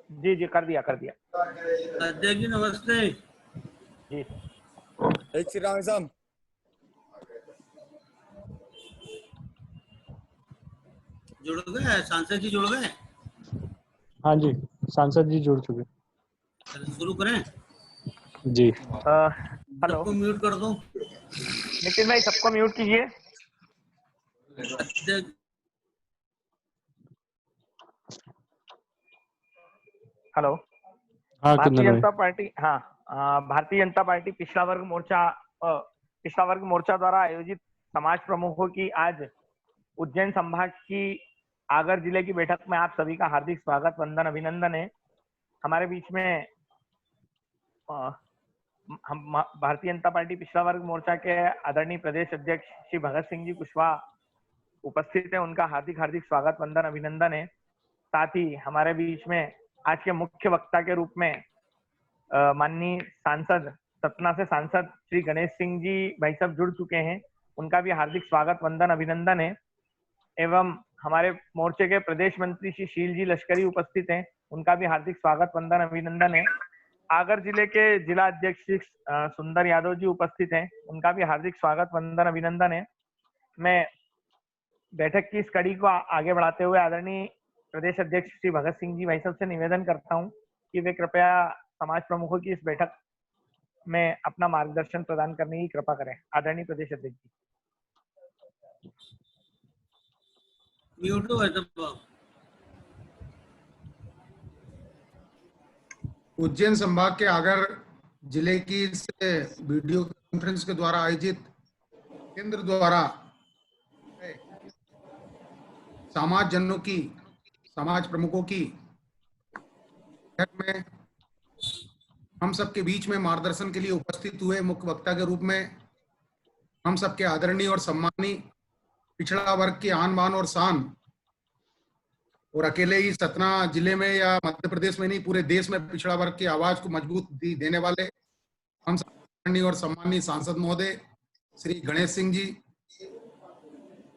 जी जी कर दिया अध्यक्ष जी नमस्ते। जी। जय श्री राम साहब। जुड़ गए सांसद जी, जुड़ गए? हाँ जी, सांसद जी जुड़ चुके। शुरू करें? जी। हेलो सबको म्यूट कर दो। नितिन भाई, सबको म्यूट कीजिए। अध्यक्ष हेलो। हाँ भारतीय कुंदन भाई। जनता पार्टी, हाँ, भारतीय जनता पार्टी पिछड़ा वर्ग मोर्चा द्वारा आयोजित समाज प्रमुखों की आज उज्जैन संभाग की आगर जिले की बैठक में आप सभी का हार्दिक स्वागत, वंदन, अभिनंदन है। हमारे बीच में हम भारतीय जनता पार्टी पिछड़ा वर्ग मोर्चा के आदरणीय प्रदेश अध्यक्ष श्री भगत सिंह जी कुशवाहा उपस्थित है। उनका हार्दिक हार्दिक स्वागत, वंदन, अभिनंदन है। साथ ही हमारे बीच में आज के मुख्य वक्ता के रूप में माननीय सांसद, सतना से सांसद श्री गणेश सिंह जी भाई साहब जुड़ चुके हैं। उनका भी हार्दिक स्वागत, वंदन, अभिनंदन है। एवं हमारे मोर्चे के प्रदेश मंत्री श्री शील जी लश्करी उपस्थित हैं। उनका भी हार्दिक स्वागत, वंदन, अभिनंदन है। आगर जिले के जिला अध्यक्ष श्री सुंदर यादव जी उपस्थित हैं। उनका भी हार्दिक स्वागत, वंदन, अभिनंदन है। मैं बैठक की इस कड़ी को आगे बढ़ाते हुए आदरणीय प्रदेश अध्यक्ष श्री भगत सिंह जी भाई साहब से निवेदन करता हूं कि वे कृपया समाज प्रमुखों की इस बैठक में अपना मार्गदर्शन प्रदान करने की कृपा करें। आदरणीय प्रदेश अध्यक्ष जी। म्यूट हो सब। उज्जैन संभाग के आगर जिले की इस वीडियो कॉन्फ्रेंस के द्वारा आयोजित केंद्र द्वारा समाज प्रमुखों की बैठक में हम सबके बीच में मार्गदर्शन के लिए उपस्थित हुए मुख्य वक्ता के रूप में हम सबके आदरणीय और सम्मानीय पिछड़ा वर्ग की आन बान और शान, और अकेले ही सतना जिले में या मध्य प्रदेश में नहीं, पूरे देश में पिछड़ा वर्ग की आवाज को मजबूती देने वाले हम आदरणीय और सम्मानीय सांसद महोदय श्री गणेश सिंह जी,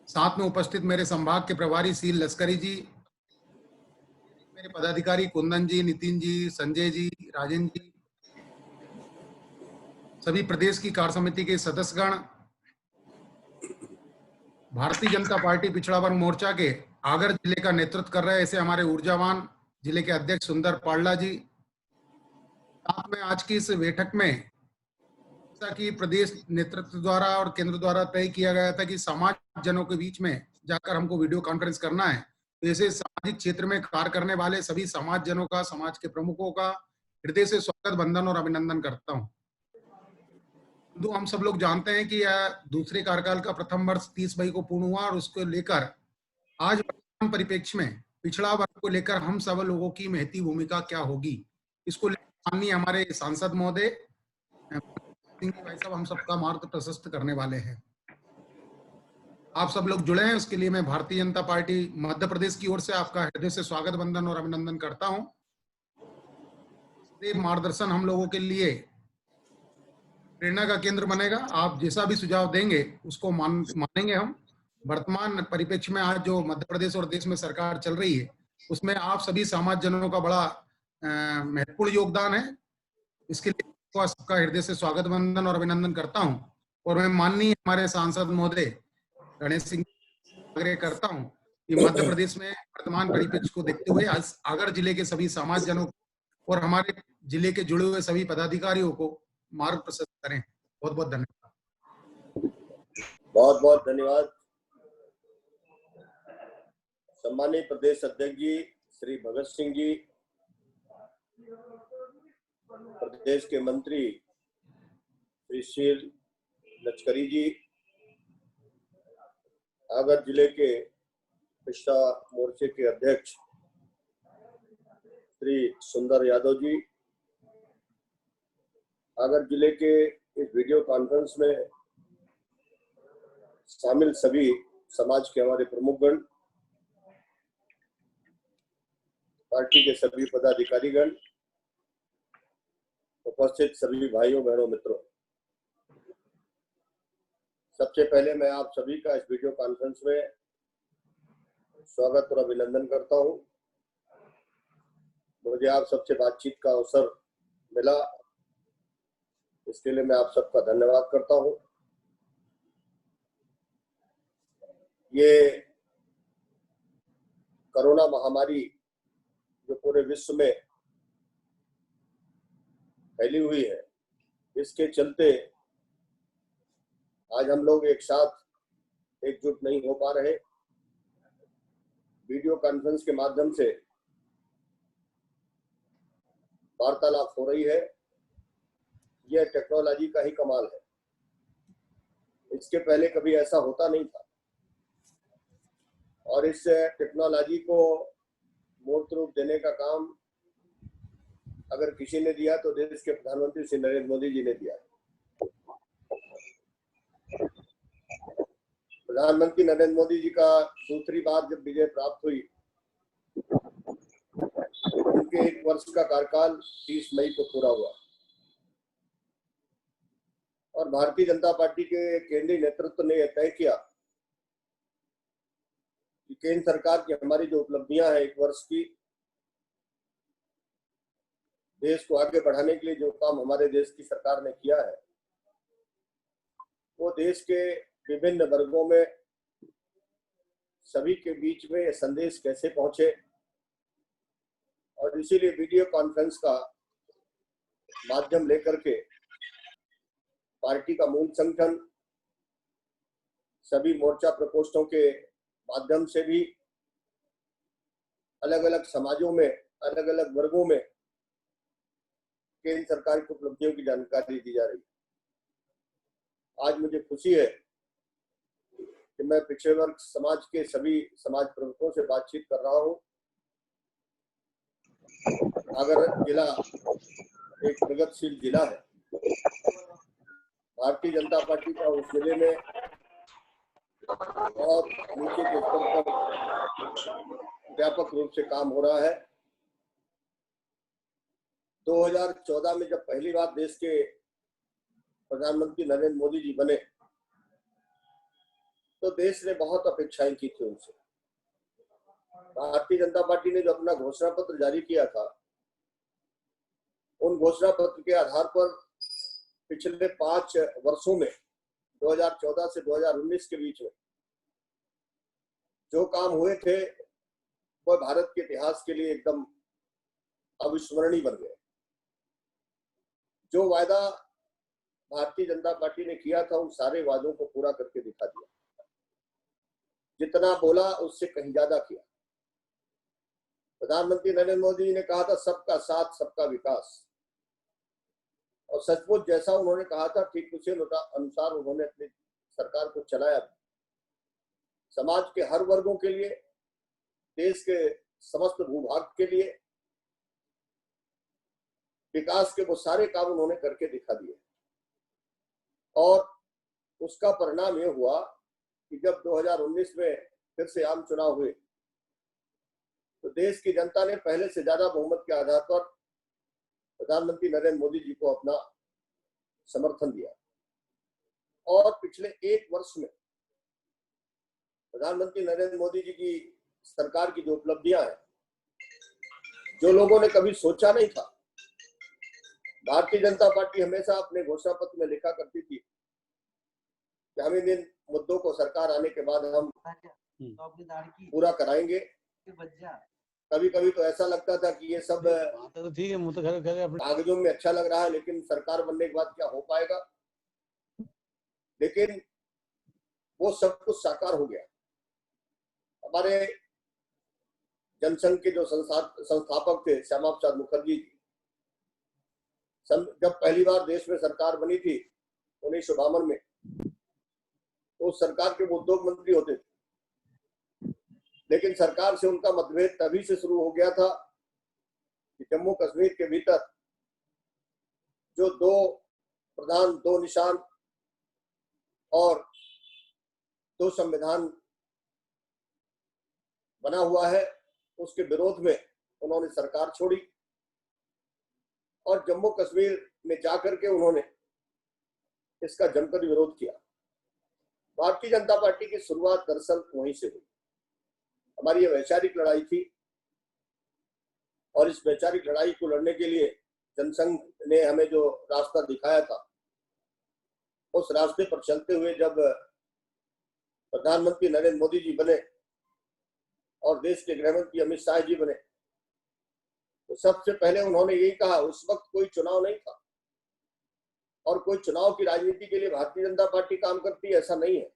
साथ में उपस्थित मेरे संभाग के प्रभारी शील लश्करी जी, मेरे पदाधिकारी कुंदन जी, नितिन जी, संजय जी, राजेंद्र जी, सभी प्रदेश की कार्य समिति के सदस्यगण, भारतीय जनता पार्टी पिछड़ा वर्ग मोर्चा के आगर जिले का नेतृत्व कर रहे ऐसे हमारे ऊर्जावान जिले के अध्यक्ष सुंदर पाल्ला जी, साथ में आज की इस बैठक में जैसा कि प्रदेश नेतृत्व द्वारा और केंद्र द्वारा तय किया गया था कि समाज जनों के बीच में जाकर हमको वीडियो कॉन्फ्रेंस करना है, तो ऐसे सामाजिक क्षेत्र में कार्य करने वाले सभी समाज जनों का, समाज के प्रमुखों का हृदय से स्वागत, वंदन और अभिनंदन करता हूं। तो हम सब लोग जानते हैं कि यह दूसरे कार्यकाल का प्रथम वर्ष 30 मई को पूर्ण हुआ और उसको लेकर आज वर्तमान परिप्रेक्ष्य में पिछड़ा वर्ग को लेकर हम सब लोगों की महती भूमिका क्या होगी, इसको लेकर माननीय हमारे सांसद महोदय सिंह जी भाई साहब हम सबका मार्ग प्रशस्त करने वाले हैं। आप सब लोग जुड़े हैं, उसके लिए मैं भारतीय जनता पार्टी मध्य प्रदेश की ओर से आपका हृदय से स्वागत, वंदन और अभिनंदन करता हूं। मार्गदर्शन हम लोगों के लिए प्रेरणा का केंद्र बनेगा। आप जैसा भी सुझाव देंगे उसको मानेंगे हम। वर्तमान परिप्रेक्ष्य में आज जो मध्य प्रदेश और देश में सरकार चल रही है उसमें आप सभी समाज जनों का बड़ा महत्वपूर्ण योगदान है। इसके लिए सबका हृदय से स्वागत, वंदन और अभिनंदन करता हूं। और मैं माननीय हमारे सांसद महोदय गणेश सिंह आग्रह करता हूं कि मध्य प्रदेश में वर्तमान परिप्रेक्ष्य को देखते हुए आगर जिले के सभी समाज जनों और हमारे जिले के जुड़े हुए सभी पदाधिकारियों को मार्ग प्रशस्त करें। बहुत बहुत धन्यवाद। बहुत बहुत धन्यवाद। सम्मानित प्रदेश अध्यक्ष जी श्री भगत सिंह जी, प्रदेश के मंत्री श्री शील लश्करी जी, आगर जिले के पिछड़ा मोर्चे के अध्यक्ष श्री सुंदर यादव जी, आगर जिले के इस वीडियो कॉन्फ्रेंस में शामिल सभी समाज के हमारे प्रमुखगण, पार्टी के सभी पदाधिकारीगण, उपस्थित सभी भाइयों बहनों मित्रों, सबसे पहले मैं आप सभी का इस वीडियो कॉन्फ्रेंस में स्वागत और अभिनंदन करता हूं। मुझे आप सबसे बातचीत का अवसर मिला, इसके लिए मैं आप सबका धन्यवाद करता हूं। ये कोरोना महामारी जो पूरे विश्व में फैली हुई है, इसके चलते आज हम लोग एक साथ एकजुट नहीं हो पा रहे। वीडियो कॉन्फ्रेंस के माध्यम से वार्तालाप हो रही है। यह टेक्नोलॉजी का ही कमाल है, इसके पहले कभी ऐसा होता नहीं था। और इस टेक्नोलॉजी को मूर्त रूप देने का काम अगर किसी ने दिया तो देश के प्रधानमंत्री श्री नरेंद्र मोदी जी ने दिया। प्रधानमंत्री नरेंद्र मोदी जी का दूसरी बार जब विजय प्राप्त हुई, उनके 1 वर्ष का कार्यकाल 30 मई को पूरा हुआ और भारतीय जनता पार्टी के केंद्रीय नेतृत्व ने यह तय किया कि केंद्र सरकार की हमारी जो उपलब्धियां हैं 1 वर्ष की, देश को आगे बढ़ाने के लिए जो काम हमारे देश की सरकार ने किया है, वो देश के विभिन्न वर्गों में सभी के बीच में ये संदेश कैसे पहुंचे। और इसीलिए वीडियो कॉन्फ्रेंस का माध्यम लेकर के पार्टी का मूल संगठन सभी मोर्चा प्रकोष्ठों के माध्यम से भी अलग अलग समाजों में, अलग अलग वर्गों में केंद्र सरकार की उपलब्धियों की जानकारी दी जा रही है। आज मुझे खुशी है कि मैं पिछड़े वर्ग समाज के सभी समाज प्रमुखों से बातचीत कर रहा हूं। अगर जिला एक प्रगतिशील जिला है, भारतीय जनता पार्टी का उस जिले में बहुत नीचे के स्तर पर व्यापक रूप से काम हो रहा है। 2014 में जब पहली बार देश के प्रधानमंत्री नरेंद्र मोदी जी बने तो देश ने बहुत अपेक्षाएं की थी उनसे। भारतीय जनता पार्टी ने जो अपना घोषणा पत्र जारी किया था, उन घोषणा पत्र के आधार पर पिछले 5 वर्षों में 2014 से 2019 के बीच में जो काम हुए थे वह भारत के इतिहास के लिए एकदम अविस्मरणीय बन गए। जो वायदा भारतीय जनता पार्टी ने किया था, उन सारे वादों को पूरा करके दिखा दिया। जितना बोला उससे कहीं ज्यादा किया। प्रधानमंत्री नरेंद्र मोदी जी ने कहा था सबका साथ सबका विकास, और सचमुच जैसा उन्होंने कहा था ठीक उसी अनुसार उन्होंने अपनी सरकार को चलाया। समाज के हर वर्गों के लिए, देश के समस्त भूभाग के लिए विकास के वो सारे काम उन्होंने करके दिखा दिए। और उसका परिणाम यह हुआ कि जब 2019 में फिर से आम चुनाव हुए तो देश की जनता ने पहले से ज्यादा बहुमत के आधार पर प्रधानमंत्री नरेंद्र मोदी जी को अपना समर्थन दिया। और पिछले 1 वर्ष में प्रधानमंत्री नरेंद्र मोदी जी की सरकार की जो उपलब्धियां हैं, जो लोगों ने कभी सोचा नहीं था। भारतीय जनता पार्टी हमेशा अपने घोषणा पत्र में लिखा करती थी कि हम इन मुद्दों को सरकार आने के बाद हम पूरा कराएंगे। कभी कभी तो ऐसा लगता था कि ये सब कागजों में अच्छा लग रहा है, लेकिन सरकार बनने के बाद क्या हो पाएगा। लेकिन वो सब कुछ साकार हो गया। हमारे जनसंघ के जो संस्थापक थे श्यामा प्रसाद मुखर्जी जी, जब पहली बार देश में सरकार बनी थी 1952 में, तो उस सरकार के वो उद्योग मंत्री होते थे। लेकिन सरकार से उनका मतभेद तभी से शुरू हो गया था कि जम्मू कश्मीर के भीतर जो 2 प्रधान, 2 निशान और 2 संविधान बना हुआ है, उसके विरोध में उन्होंने सरकार छोड़ी और जम्मू कश्मीर में जाकर के उन्होंने इसका जमकर विरोध किया। भारतीय जनता पार्टी की शुरुआत दरअसल वहीं से हुई। हमारी ये वैचारिक लड़ाई थी और इस वैचारिक लड़ाई को लड़ने के लिए जनसंघ ने हमें जो रास्ता दिखाया था, उस रास्ते पर चलते हुए जब प्रधानमंत्री नरेंद्र मोदी जी बने और देश के गृह मंत्री अमित शाह जी बने, तो सबसे पहले उन्होंने यही कहा, उस वक्त कोई चुनाव नहीं था और कोई चुनाव की राजनीति के लिए भारतीय जनता पार्टी काम करती है, ऐसा नहीं है।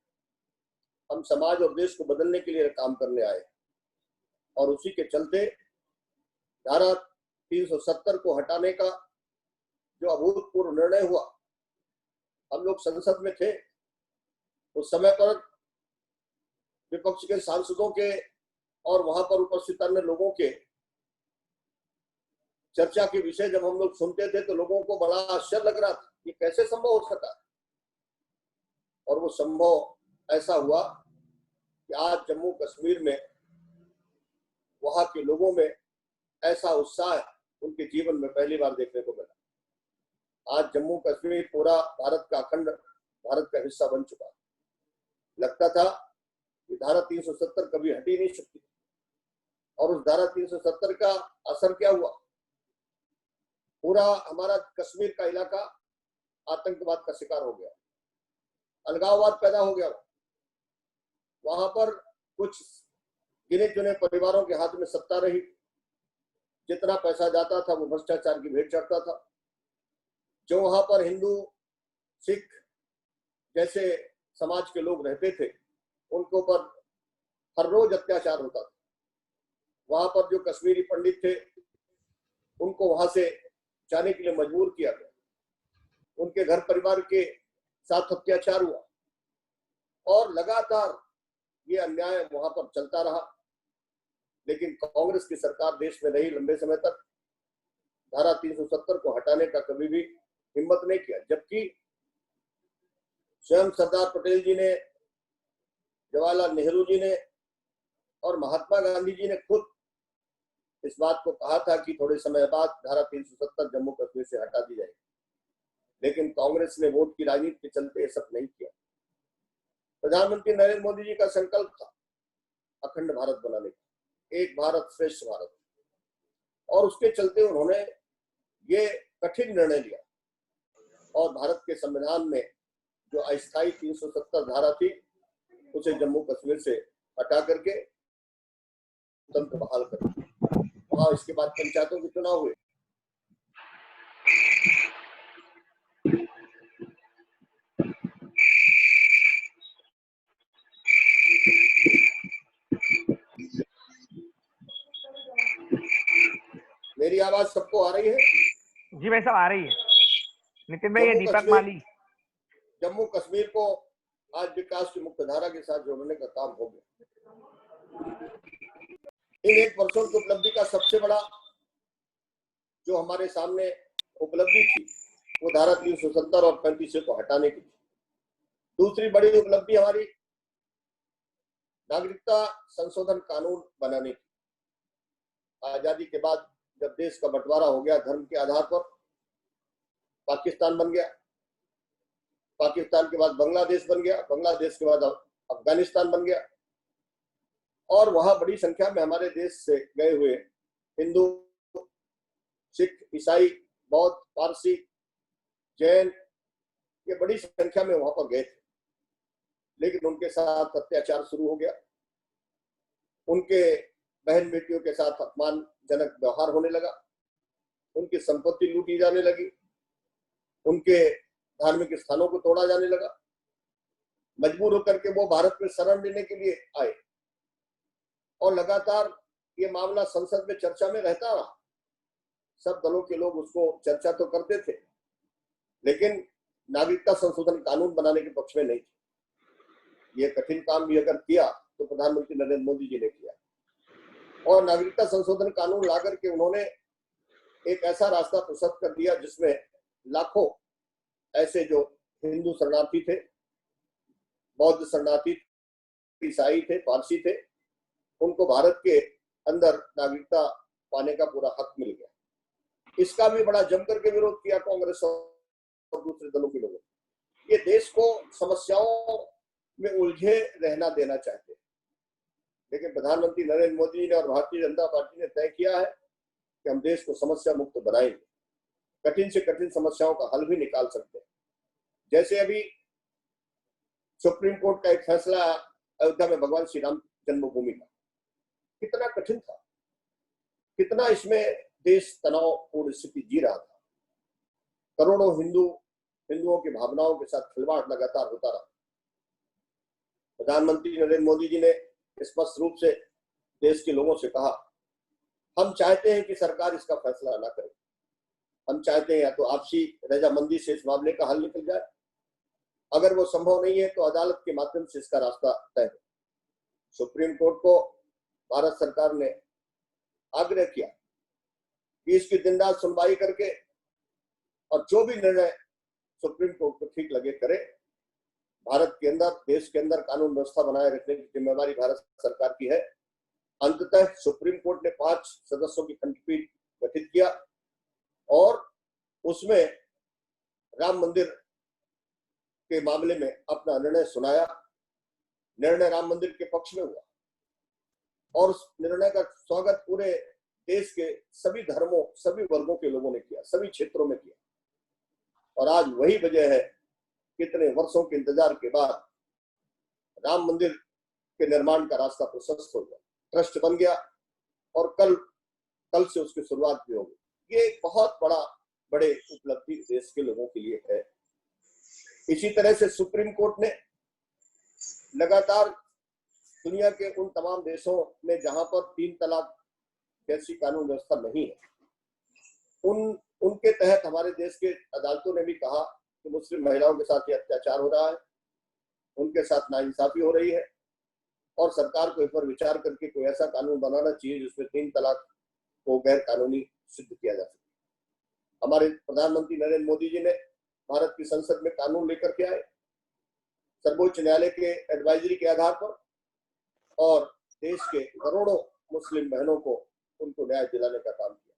हम समाज और देश को बदलने के लिए काम करने आए और उसी के चलते धारा 370 को हटाने का जो अभूतपूर्व निर्णय हुआ, हम लोग संसद में थे उस समय पर, विपक्ष के सांसदों के और वहां पर उपस्थित अन्य लोगों के चर्चा के विषय जब हम लोग सुनते थे तो लोगों को बड़ा आश्चर्य लग रहा था कि कैसे संभव हो सका। और वो संभव ऐसा हुआ कि आज जम्मू कश्मीर में वहां के लोगों में ऐसा उत्साह उनके जीवन में पहली बार देखने को मिला। आज जम्मू कश्मीर पूरा भारत का अखंड भारत का हिस्सा बन चुका है। लगता था कि धारा 370 कभी हट ही नहीं सकती, और उस धारा 370 का असर क्या हुआ, पूरा हमारा कश्मीर का इलाका आतंकवाद का शिकार हो गया, अलगाववाद पैदा हो गया। वहां पर कुछ गिने चुने परिवारों के हाथ में सत्ता रही, जितना पैसा जाता था वो भ्रष्टाचार की भेंट चढ़ता था। जो वहां पर हिंदू सिख जैसे समाज के लोग रहते थे, उनके ऊपर हर रोज अत्याचार होता था। वहां पर जो कश्मीरी पंडित थे, उनको वहां से जाने के लिए मजबूर किया गया, उनके घर परिवार के साथ अत्याचार हुआ और लगातार ये अन्याय वहां पर चलता रहा। लेकिन कांग्रेस की सरकार देश में रही लंबे समय तक, धारा 370 को हटाने का कभी भी हिम्मत नहीं किया, जबकि स्वयं सरदार पटेल जी ने, जवाहरलाल नेहरू जी ने और महात्मा गांधी जी ने खुद इस बात को कहा था कि थोड़े समय बाद धारा 370 जम्मू कश्मीर से हटा दी जाएगी। लेकिन कांग्रेस ने वोट की राजनीति के चलते ये सब नहीं किया। प्रधानमंत्री नरेंद्र मोदी जी का संकल्प था अखंड भारत बनाने का, एक भारत श्रेष्ठ भारत, और उसके चलते उन्होंने ये कठिन निर्णय लिया और भारत के संविधान में जो अस्थायी 370 धारा थी, उसे जम्मू कश्मीर से हटा करके तंत्र बहाल कर दिया। वहां इसके बाद पंचायतों के चुनाव हुए। मेरी आवाज सबको आ रही है? जी भाई साहब आ रही है। नितिन भाई, ये दीपक माली। जम्मू कश्मीर को आज विकास की मुख्य धारा के साथ जोड़ने का काम हो गया। इन 1 वर्षों की उपलब्धि का सबसे बड़ा जो हमारे सामने उपलब्धि थी, वो धारा 370 और 35 को हटाने की थी। दूसरी बड़ी उपलब्धि हमारी नागरिकता संशोधन कानून बनाने की। आजादी के बाद जब देश का बंटवारा हो गया धर्म के आधार पर, पाकिस्तान बन गया, पाकिस्तान के बाद बांग्लादेश बन गया, बांग्लादेश के बाद अफगानिस्तान बन गया, और वहां बड़ी संख्या में हमारे देश से गए हुए हिंदू, सिख, ईसाई, बौद्ध, पारसी, जैन, ये बड़ी संख्या में वहां पर गए थे। लेकिन उनके साथ अत्याचार शुरू हो गया, उनके बहन बेटियों के साथ अपमानजनक व्यवहार होने लगा, उनकी संपत्ति लूटी जाने लगी, उनके धार्मिक स्थानों को तोड़ा जाने लगा। मजबूर होकर के वो भारत में शरण लेने के लिए आए और लगातार ये मामला संसद में चर्चा में रहता रहा। सब दलों के लोग उसको चर्चा तो करते थे, लेकिन नागरिकता संशोधन कानून बनाने के पक्ष में नहीं थे। ये कठिन काम भी अगर किया तो प्रधानमंत्री नरेंद्र मोदी जी ने किया, और नागरिकता संशोधन कानून ला करके उन्होंने एक ऐसा रास्ता प्रशस्त कर दिया जिसमें लाखों ऐसे जो हिंदू शरणार्थी थे, बौद्ध शरणार्थी, ईसाई थे, पारसी थे, उनको भारत के अंदर नागरिकता पाने का पूरा हक मिल गया। इसका भी बड़ा जमकर के विरोध किया कांग्रेस और दूसरे दलों के लोगों ने। ये देश को समस्याओं में उलझे रहना देना चाहते, लेकिन प्रधानमंत्री नरेंद्र मोदी ने और भारतीय जनता पार्टी ने तय किया है कि हम देश को समस्या मुक्त बनाएंगे, कठिन से कठिन समस्याओं का हल भी निकाल सकते हैं। जैसे अभी सुप्रीम कोर्ट का एक फैसला अयोध्या में भगवान श्री राम जन्मभूमि का, कितना कठिन था, कितना इसमें देश तनावपूर्ण स्थिति जी रहा था, करोड़ों हिंदुओं की भावनाओं के साथ खिलवाड़ लगातार होता रहा। प्रधानमंत्री नरेंद्र मोदी जी ने स्पष्ट रूप से देश के लोगों से कहा, हम चाहते हैं कि सरकार इसका फैसला ना करे, हम चाहते हैं या तो आपसी रजामंदी से इस मामले का हल निकल जाए, अगर वो संभव नहीं है तो अदालत के माध्यम से इसका रास्ता तय हो। सुप्रीम कोर्ट को भारत सरकार ने आग्रह किया कि इसकी दिन रात सुनवाई करके और जो भी निर्णय सुप्रीम कोर्ट को ठीक लगे करे। भारत के अंदर, देश के अंदर कानून व्यवस्था बनाए रखने की जिम्मेवारी भारत सरकार की है। अंततः सुप्रीम कोर्ट ने 5 सदस्यों की खंडपीठ गठित किया और उसमें राम मंदिर के मामले में अपना निर्णय सुनाया। निर्णय राम मंदिर के पक्ष में हुआ और उस निर्णय का स्वागत पूरे देश के सभी धर्मों, सभी वर्गों के लोगों ने किया, सभी क्षेत्रों में किया। और आज वही वजह है, कितने वर्षों के इंतजार के बाद राम मंदिर के निर्माण का रास्ता प्रशस्त हो गया, ट्रस्ट बन गया और कल से उसकी शुरुआत भी होगी। ये एक बहुत बड़े उपलब्धि देश के लोगों के लिए है। इसी तरह से सुप्रीम कोर्ट ने लगातार दुनिया के उन तमाम देशों में जहां पर 3 तलाक जैसी कानून व्यवस्था नहीं है, उनके तहत हमारे देश के अदालतों ने भी कहा कि मुस्लिम महिलाओं के साथ ये अत्याचार हो रहा है, उनके साथ नाइंसाफी हो रही है और सरकार को इस पर विचार करके कोई ऐसा कानून बनाना चाहिए जिसमें 3 तलाक को गैर कानूनी सिद्ध किया जा सके। हमारे प्रधानमंत्री नरेंद्र मोदी जी ने भारत की संसद में कानून लेकर के आए, सर्वोच्च न्यायालय के एडवाइजरी के आधार पर, और देश के करोड़ों मुस्लिम बहनों को उनको न्याय दिलाने का काम किया।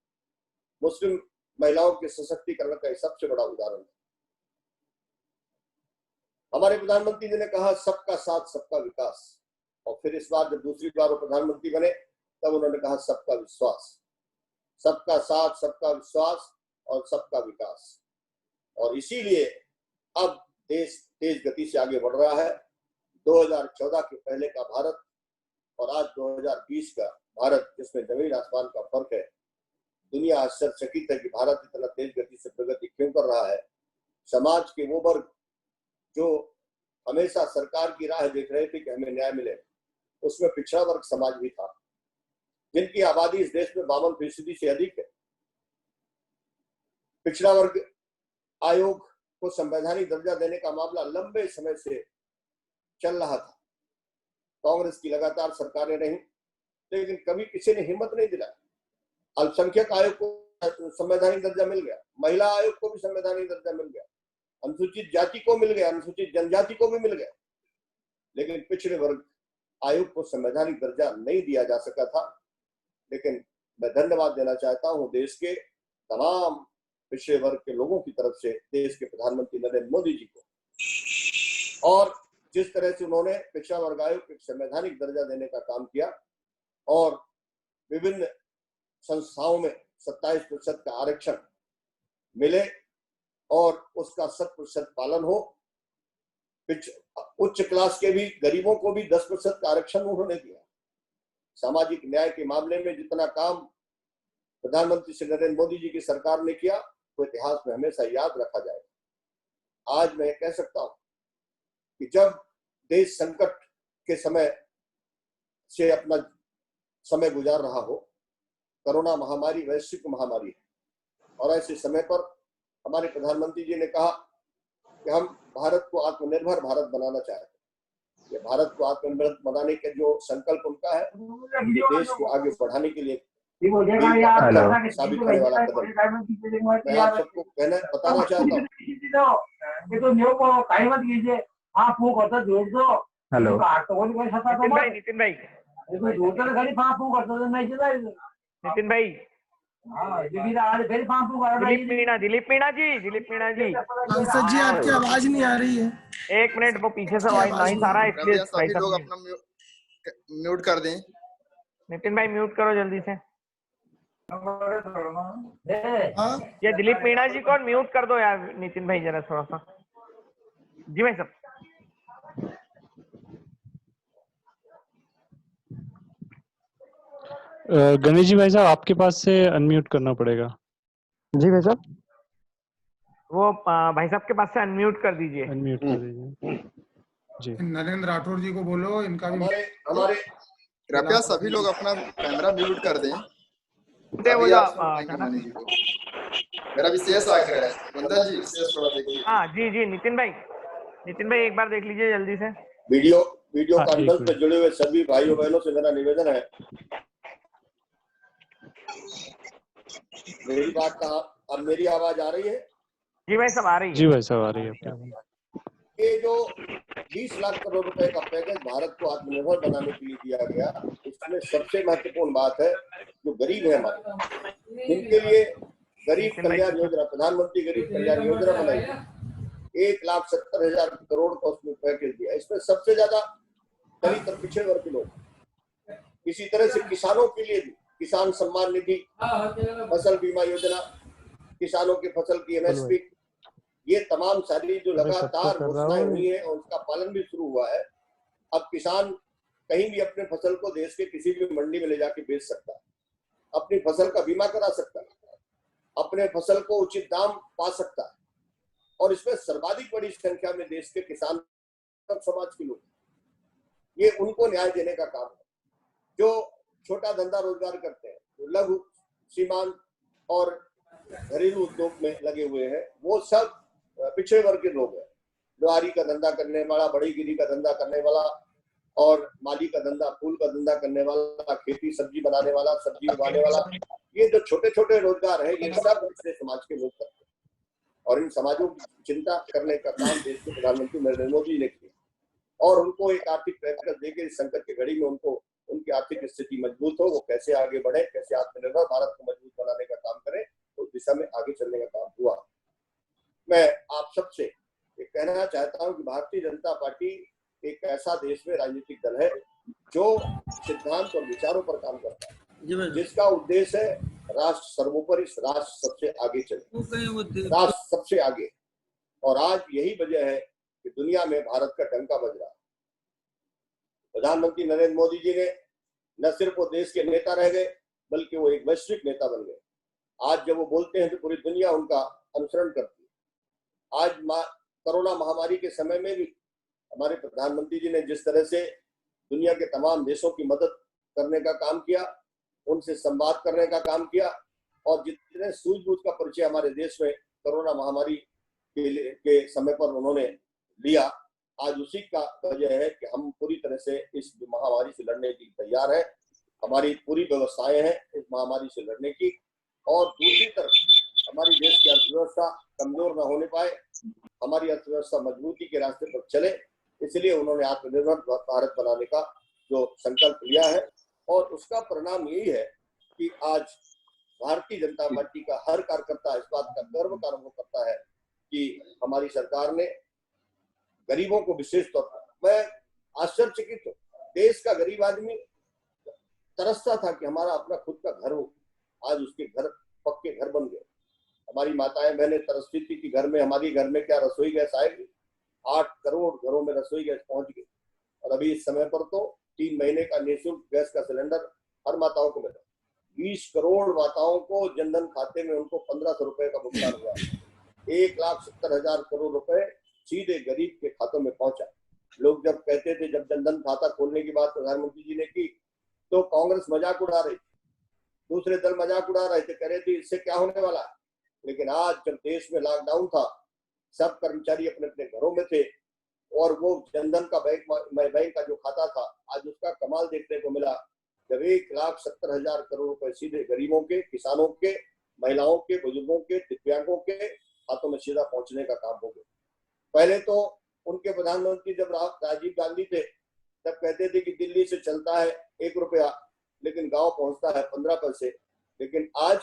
मुस्लिम महिलाओं के सशक्तिकरण का सबसे बड़ा उदाहरण है। हमारे प्रधानमंत्री जी ने कहा सबका साथ सबका विकास, और फिर इस बार जब दूसरी बार वो प्रधानमंत्री बने तब उन्होंने कहा सबका विश्वास। सबका साथ सबका विश्वास और सबका विकास। और इसीलिए अब देश तेज गति से आगे बढ़ रहा है। 2014 के पहले का भारत और आज 2020 का भारत, जिसमें जमीन आसमान का फर्क है। दुनिया आश्चर्यचकित है कि भारत इतना तेज गति से प्रगति क्यों कर रहा है। समाज के वो वर्ग जो हमेशा सरकार की राह देख रहे थे कि हमें न्याय मिले, उसमें पिछड़ा वर्ग समाज भी था, जिनकी आबादी इस देश में 52% से अधिक है। पिछड़ा वर्ग आयोग को संवैधानिक दर्जा देने का मामला लंबे समय से चल रहा था। कांग्रेस की लगातार सरकारें रही, लेकिन कभी किसी ने हिम्मत नहीं दिलाई। अल्पसंख्यक आयोग को संवैधानिक दर्जा मिल गया, महिला आयोग को भी संवैधानिक दर्जा मिल गया, अनुसूचित जाति को मिल गया, अनुसूचित जनजाति को भी मिल गया, लेकिन पिछड़े वर्ग आयोग को संवैधानिक दर्जा नहीं दिया जा सका था। लेकिन मैं धन्यवाद देना चाहता हूं देश के तमाम पिछड़े वर्ग के लोगों की तरफ से देश के प्रधानमंत्री नरेंद्र मोदी जी को, और जिस तरह से उन्होंने पिछड़ा वर्ग आयोग को संवैधानिक दर्जा देने का काम किया और विभिन्न संस्थाओं में 27% का आरक्षण मिले और उसका 100% पालन हो। उच्च क्लास के भी गरीबों को भी 10% का आरक्षण उन्होंने दिया। सामाजिक न्याय के मामले में जितना काम प्रधानमंत्री श्री नरेंद्र मोदी जी की सरकार ने किया, वो इतिहास में हमेशा याद रखा जाएगा। आज मैं कह सकता हूं कि जब देश संकट के समय से अपना समय गुजार रहा हो, कोरोना महामारी वैश्विक महामारी है, और ऐसे समय पर हमारे प्रधानमंत्री जी ने कहा कि हम भारत को आत्मनिर्भर भारत बनाना चाहते हैं। ये भारत को आत्मनिर्भर बनाने के जो संकल्प उनका है, ये देश को आगे बढ़ाने के लिए साबित होने वाला कदम। मैं आप सबको बताना चाहता हूँ। हेलो नितिन भाई दिलीप मीणा जी सांसद जी आपकी आवाज नहीं आ रही है। 1 मिनट, वो पीछे से नॉइस आ रहा है, इसलिए सभी लोग अपना म्यूट कर दें। नितिन भाई म्यूट करो जल्दी से। हाँ ये दिलीप मीणा जी को म्यूट कर दो यार, नितिन भाई जरा थोड़ा सा। जी भाई साहब। गणेश जी भाई साहब आपके पास से अनम्यूट करना पड़ेगा। जी भाई साहब। वो भाई साहब के पास से अनम्यूट कर दीजिए। अनम्यूट कर दीजिए जी। नरेंद्र राठौर जी को बोलो, इनका भी हमारे हमारे कृपया सभी लोग अपना कैमरा म्यूट कर दें। वो अभी जो आप सुन पाएंगे मनी जी को। मेरा विशेष आग्रह है, वंदन जी विशेष थोड़ा देखिए। हाँ जी जी, नितिन भाई एक बार देख लीजिए जल्दी से। वीडियो हाँ, कॉन्फ्रेंस एक में जुड़े हुए सभी भाइयों बहनों से मेरा निवेदन है, मेरी बात कहाँ, अब मेरी आवाज आ रही है? जी भाई साहब आ रही जी है। भाई साहब आ रही है आपकी आवाज। ये जो 20 लाख करोड़ रुपए का पैकेज भारत को आत्मनिर्भर बनाने के लिए दिया गया, इसमें सबसे महत्वपूर्ण बात है जो गरीब है हमारे, जिनके लिए गरीब कल्याण योजना, प्रधानमंत्री गरीब कल्याण योजना बनाई, 1,70,000 करोड़ का उसमें पैकेज दिया। इसमें सबसे ज्यादा दलित और पिछड़े वर्ग के लोग। इसी तरह से किसानों के लिए भी किसान सम्मान निधि, फसल बीमा योजना, किसानों की फसल की MSP, ये तमाम सारी जो लगातार घोषणाएं हुई है और उसका पालन भी शुरू हुआ है। अब किसान कहीं भी अपने फसल को देश के किसी भी मंडी में ले जाके बेच सकता है, अपनी फसल का बीमा करा सकता है, अपने फसल को उचित दाम पा सकता है, और इसमें सर्वाधिक बड़ी संख्या में देश के किसान समाज के लोग, ये उनको न्याय देने का काम है। जो छोटा धंधा रोजगार करते हैं, जो लघु सीमांत और घरेलू उद्योग में लगे हुए हैं, वो सब पिछड़े वर्ग के लोग हैं। लोहारी का धंधा करने वाला, बड़ीगिरी का धंधा करने वाला, और माली का धंधा, फूल का धंधा करने वाला, खेती सब्जी बनाने वाला, सब्जी उगाने वाला, ये जो छोटे छोटे रोजगार है, ये सब पिछड़े समाज के लोग करते हैं। और इन समाजों की चिंता करने का काम देश के प्रधानमंत्री नरेंद्र मोदी ने किया, और उनको एक आर्थिक पैकेज देकर इस संकट की घड़ी में उनको उनकी आर्थिक स्थिति मजबूत हो, वो कैसे आगे बढ़े, कैसे आत्मनिर्भर भारत को मजबूत बनाने का काम करें, उस दिशा में आगे चलने का काम हुआ। मैं आप सबसे ये कहना चाहता हूं कि भारतीय जनता पार्टी एक ऐसा देश में राजनीतिक दल है जो सिद्धांत और विचारों पर काम करता है, जिसका उद्देश्य है राष्ट्र सर्वोपरि, राष्ट्र सबसे आगे चले, राष्ट्र सबसे आगे। और आज यही वजह है कि दुनिया में भारत का डंका बज रहा है। प्रधानमंत्री नरेंद्र मोदी जी ने न सिर्फ वो देश के नेता रह गए, बल्कि वो एक वैश्विक नेता बन गए। आज जब वो बोलते हैं तो पूरी दुनिया उनका अनुसरण करती है। आज कोरोना महामारी के समय में भी हमारे प्रधानमंत्री जी ने जिस तरह से दुनिया के तमाम देशों की मदद करने का काम किया, उनसे संवाद करने का काम किया, और जितने सूझबूझ का परिचय हमारे देश में कोरोना महामारी के समय पर उन्होंने लिया, आज उसी का वजह है कि हम पूरी तरह से इस महामारी से लड़ने की तैयार है। हमारी पूरी व्यवस्थाएं हैं इस महामारी से लड़ने की, और दूसरी तरफ हमारी देश की अर्थव्यवस्था कमजोर न होने पाए, हमारी अर्थव्यवस्था मजबूती के रास्ते पर चले, इसलिए उन्होंने आत्मनिर्भर भारत बनाने का जो संकल्प लिया है। और उसका परिणाम यही है कि आज भारतीय जनता पार्टी का हर कार्यकर्ता इस बात का गर्व का अनुभव करता है कि हमारी सरकार ने गरीबों को विशेष तौर पर, मैं आश्चर्यचकित हूँ, देश का गरीब आदमी तरसता था कि हमारा अपना खुद का घर हो, आज उसके घर पक्के घर बन गए। हमारी माताएं बहनें तरसती थी कि घर में, हमारी घर में क्या रसोई गैस आएगी, 8 करोड़ घरों में रसोई गैस पहुंच गई। और अभी इस समय पर तो 3 महीने का निःशुल्क गैस का सिलेंडर हर माताओं को मिला। 20 करोड़ माताओं को जनधन खाते में उनको 1500 रुपए का भुगतान हुआ। 1,70,000 करोड़ रुपए सीधे गरीब के खातों में पहुंचा। लोग जब कहते थे, जब जनधन खाता खोलने की बात प्रधानमंत्री जी ने की, तो कांग्रेस मजाक उड़ा रही थी, दूसरे दल मजाक उड़ा रहे थे, कह रहे थे इससे क्या होने वाला है। लेकिन आज जब देश में लॉकडाउन था, सब कर्मचारी अपने अपने घरों में थे, और वो जनधन का बैंक का जो खाता था, आज उसका कमाल देखने को मिला, जब 1,70,000 करोड़ रुपए सीधे गरीबों के, किसानों के, महिलाओं के, बुजुर्गों के, दिव्यांगों के हाथों में सीधा पहुंचने का काम हो गया। पहले तो उनके प्रधानमंत्री जब राजीव गांधी थे, तब कहते थे कि दिल्ली से चलता है 1 रुपया, लेकिन गांव पहुंचता है 15 पैसे। लेकिन आज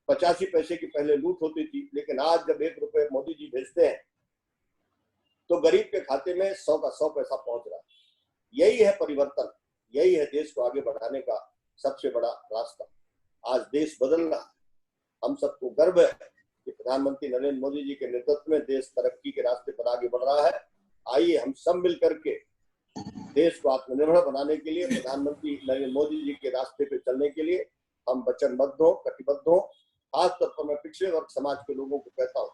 85 पैसे की पहले लूट होती थी, लेकिन आज जब 1 रुपये मोदी जी भेजते हैं तो गरीब के खाते में 100 का 100 पैसा पहुंच रहा है। यही है परिवर्तन, यही है देश को आगे बढ़ाने का सबसे बड़ा रास्ता। आज देश बदल रहा है। हम सबको गर्व है कि प्रधानमंत्री नरेंद्र मोदी जी के नेतृत्व में देश तरक्की के रास्ते पर आगे बढ़ रहा है। आइए हम सब मिल करके देश को आत्मनिर्भर बनाने के लिए, प्रधानमंत्री नरेंद्र मोदी जी के रास्ते पे चलने के लिए हम वचनबद्ध हो, कटिबद्ध हो। खासतौर पर मैं पिछड़े वर्ग समाज के लोगों को कहता हूँ,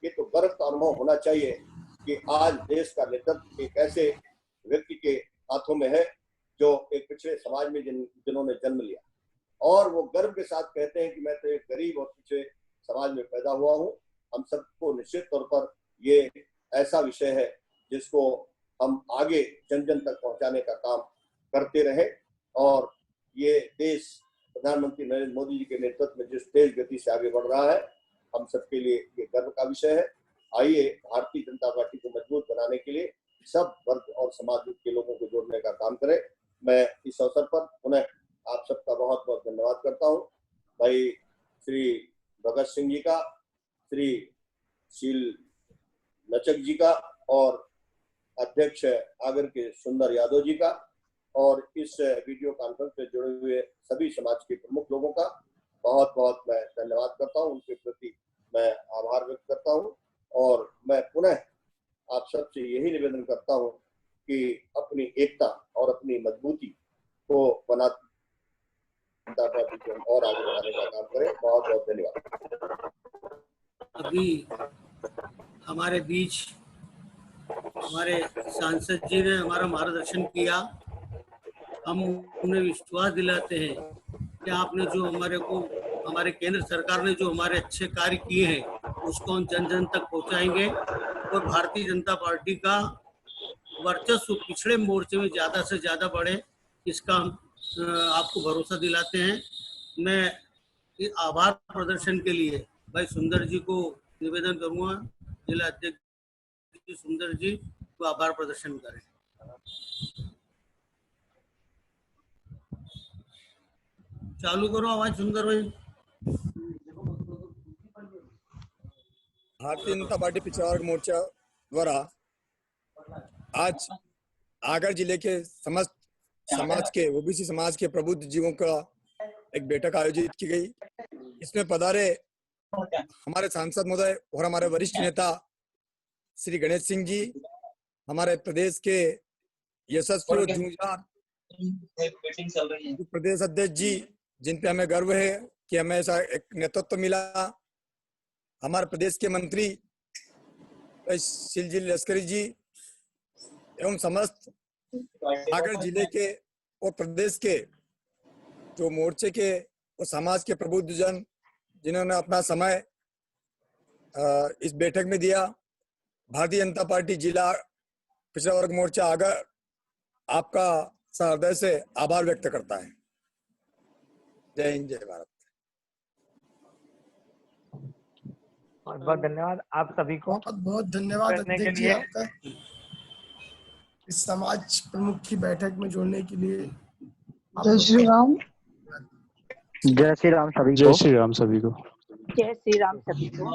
ये तो गर्व का अनुभव होना चाहिए कि आज देश का नेतृत्व एक ऐसे व्यक्ति के हाथों में है जो एक पिछड़े समाज में जिन्होंने जन्म लिया, और वो गर्व के साथ कहते हैं कि मैं तो एक गरीब और पिछड़े समाज में पैदा हुआ हूँ। हम सबको निश्चित तौर पर ये ऐसा विषय है जिसको हम आगे जन जन तक पहुंचाने का काम करते रहे, और ये देश प्रधानमंत्री नरेंद्र मोदी जी के नेतृत्व में जिस तेज गति से आगे बढ़ रहा है, हम सबके लिए ये गर्व का विषय है। आइए भारतीय जनता पार्टी को मजबूत बनाने के लिए सब वर्ग और समाज के लोगों को जोड़ने का काम करें। मैं इस अवसर पर पुनः आप सबका बहुत बहुत धन्यवाद करता हूँ। भाई श्री भगत सिंह जी का, श्री शील लचक जी का, और अध्यक्ष आगर के सुंदर यादव जी का, और इस वीडियो कॉन्फ्रेंस में जुड़े हुए सभी समाज के प्रमुख लोगों का बहुत बहुत मैं धन्यवाद करता हूं। उनके प्रति मैं आभार व्यक्त करता हूं, और मैं पुनः आप सबसे यही निवेदन करता हूं कि अपनी एकता और अपनी मजबूती को बनाते और आगे बढ़ाने का काम करें। बहुत बहुत धन्यवाद। अभी हमारे बीच हमारे सांसद जी ने हमारा मार्गदर्शन किया। हम उन्हें विश्वास दिलाते हैं कि आपने जो हमारे केंद्र सरकार ने जो हमारे अच्छे कार्य किए हैं उसको हम जन जन तक पहुंचाएंगे, और भारतीय जनता पार्टी का वर्चस्व पिछड़े मोर्चे में ज़्यादा से ज़्यादा बढ़े, इसका हम आपको भरोसा दिलाते हैं। मैं आभार प्रदर्शन के लिए भाई सुंदर जी को निवेदन करूंगा, जिला अध्यक्ष सुंदर जी को आभार प्रदर्शन करें। चालू करो आवाज सुंदर भाई। भारतीय जनता पार्टी पिछड़ा वर्ग मोर्चा द्वारा आज आगर जिले के समस्त समाज के ओबीसी समाज के प्रबुद्ध जीवों का एक बैठक आयोजित की गई। इसमें पधारे हमारे सांसद महोदय और हमारे वरिष्ठ नेता श्री गणेश सिंह जी, हमारे प्रदेश के यशस्वी और जूझार प्रदेश अध्यक्ष जी, जिन पे हमें गर्व है कि हमें ऐसा एक नेतृत्व मिला, हमारे प्रदेश के मंत्री शिलजी लश्करी जी, एवं समस्त आगर जिले के और प्रदेश के जो मोर्चे के और समाज के प्रबुद्ध जन जिन्होंने अपना समय इस बैठक में दिया। भारतीय जनता पार्टी जिला पिछड़ा वर्ग मोर्चा आगर आपका हृदय से आभार व्यक्त करता है। जय हिंद, जय भारत। बहुत बहुत धन्यवाद आप सभी को। बहुत बहुत धन्यवाद अध्यक्ष जी आपका इस समाज प्रमुख की बैठक में जोड़ने के लिए। जय श्री राम। जय श्री राम सभी को। जय श्री राम सभी को। जय श्री राम सभी को।